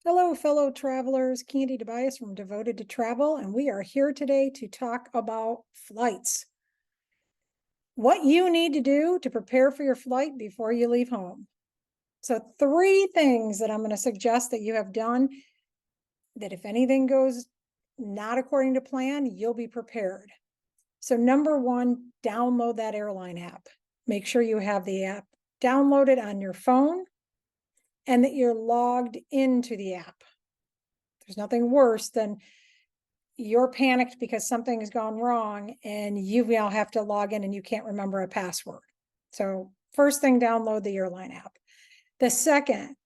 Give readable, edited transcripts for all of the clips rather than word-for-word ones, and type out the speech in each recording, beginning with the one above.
Hello, fellow travelers. Candy Tobias from Devoted to Travel, and we are here today to talk about flights. What you need to do to prepare for your flight before you leave home. So, three things that I'm going to suggest that you have done that if anything goes not according to plan, you'll be prepared. So, number one, download that airline app. Make sure you have the app downloaded on your phone and that you're logged into the app. There's nothing worse than you're panicked because something has gone wrong and you now have to log in and you can't remember a password. So first thing, download the airline app. The second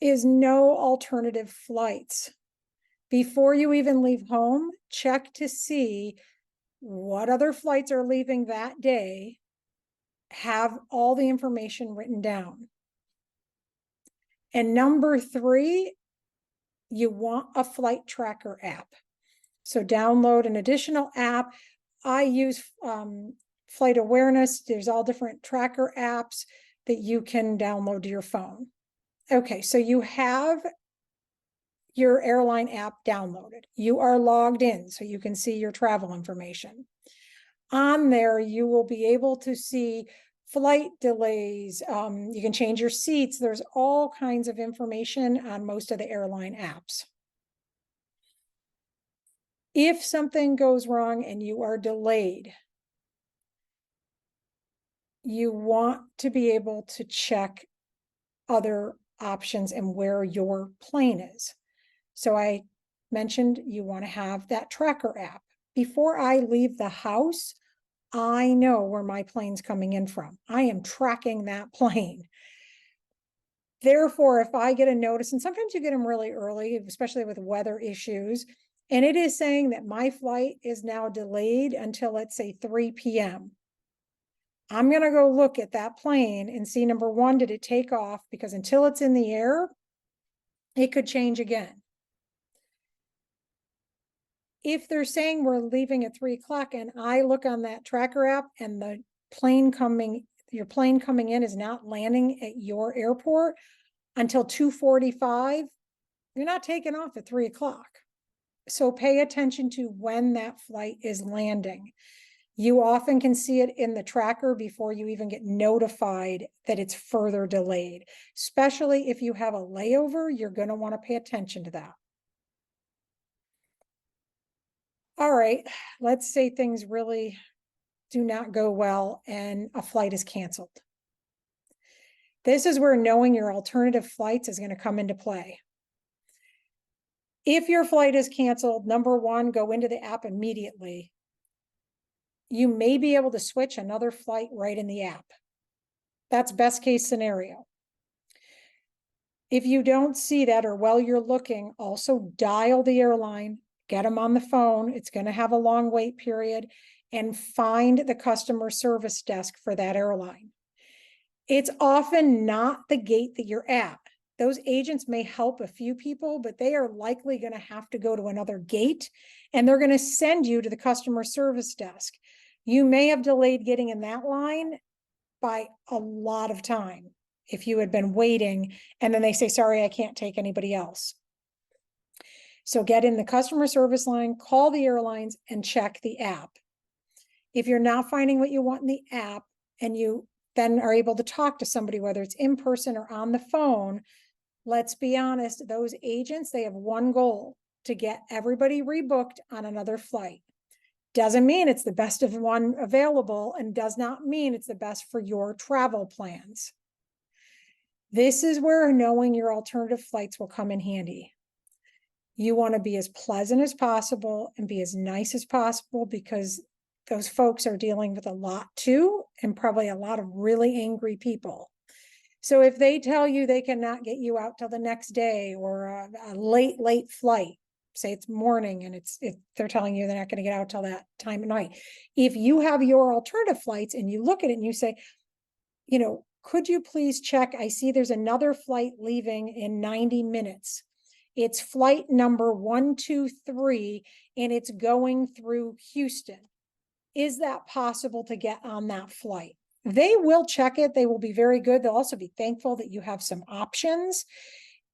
is no alternative flights. Before you even leave home, check to see what other flights are leaving that day. Have all the information written down. And number three, you want a flight tracker app. So download an additional app. I use Flight Awareness. There's all different tracker apps that you can download to your phone. Okay, so you have your airline app downloaded. You are logged in so you can see your travel information. On there, you will be able to see flight delays. You can change your seats. There's all kinds of information on most of the airline apps. If something goes wrong and you are delayed, you want to be able to check other options and where your plane is. So I mentioned you want to have that tracker app. Before I leave the house, I know where my plane's coming in from. I am tracking that plane. Therefore, if I get a notice, and sometimes you get them really early, especially with weather issues, and it is saying that my flight is now delayed until, let's say, 3 p.m. I'm going to go look at that plane and see, number one, did it take off? Because until it's in the air, it could change again. If they're saying we're leaving at 3 o'clock and I look on that tracker app and the your plane coming in is not landing at your airport until 2:45, you're not taking off at 3 o'clock. So pay attention to when that flight is landing. You often can see it in the tracker before you even get notified that it's further delayed. Especially if you have a layover, you're going to want to pay attention to that. All right, let's say things really do not go well and a flight is canceled. This is where knowing your alternative flights is going to come into play. If your flight is canceled, number one, go into the app immediately. You may be able to switch another flight right in the app. That's best case scenario. If you don't see that, or while you're looking, also dial the airline, get them on the phone. It's going to have a long wait period, and find the customer service desk for that airline. It's often not the gate that you're at. Those agents may help a few people, but they are likely going to have to go to another gate, and they're going to send you to the customer service desk. You may have delayed getting in that line by a lot of time if you had been waiting and then they say, sorry, I can't take anybody else. So get in the customer service line, call the airlines, and check the app. If you're not finding what you want in the app and you then are able to talk to somebody, whether it's in person or on the phone, let's be honest, those agents, they have one goal: to get everybody rebooked on another flight. Doesn't mean it's the best of one available, and does not mean it's the best for your travel plans. This is where knowing your alternative flights will come in handy. You want to be as pleasant as possible and be as nice as possible, because those folks are dealing with a lot too, and probably a lot of really angry people. So if they tell you they cannot get you out till the next day, or a late flight, say it's morning and they're telling you they're not going to get out till that time of night. If you have your alternative flights and you look at it and you say, could you please check? I see there's another flight leaving in 90 minutes. It's flight number 123 and it's going through Houston. Is that possible to get on that flight? They will check it. They will be very good. They'll also be thankful that you have some options.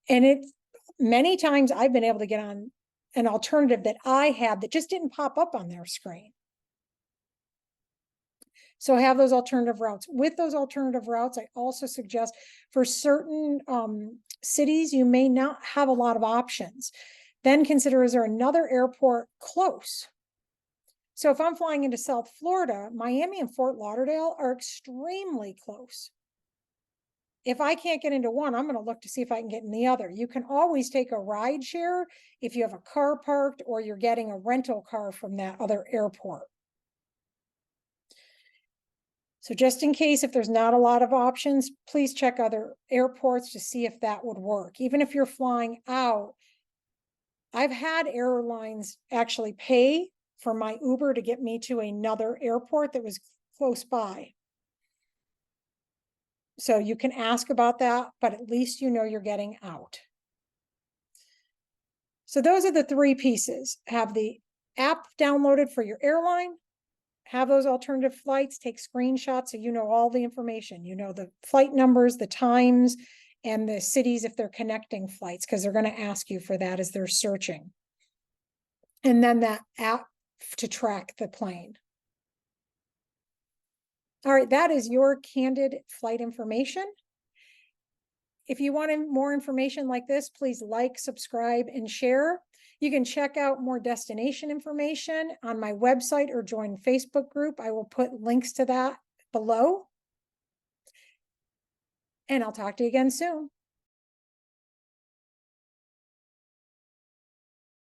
And many times I've been able to get on an alternative that I had that just didn't pop up on their screen. So have those alternative routes. With those alternative routes, I also suggest for certain cities, you may not have a lot of options. Then consider, is there another airport close? So if I'm flying into South Florida, Miami and Fort Lauderdale are extremely close. If I can't get into one, I'm going to look to see if I can get in the other. You can always take a ride share if you have a car parked or you're getting a rental car from that other airport. So just in case, if there's not a lot of options, please check other airports to see if that would work. Even if you're flying out, I've had airlines actually pay for my Uber to get me to another airport that was close by. So you can ask about that, but at least you know you're getting out. So those are the three pieces. Have the app downloaded for your airline, have those alternative flights, take screenshots so you know all the information. You know the flight numbers, the times, and the cities if they're connecting flights, because they're going to ask you for that as they're searching. And then that app to track the plane. All right, that is your candid flight information. If you want more information like this, please like, subscribe, and share. You can check out more destination information on my website or join Facebook group. I will put links to that below. And I'll talk to you again soon.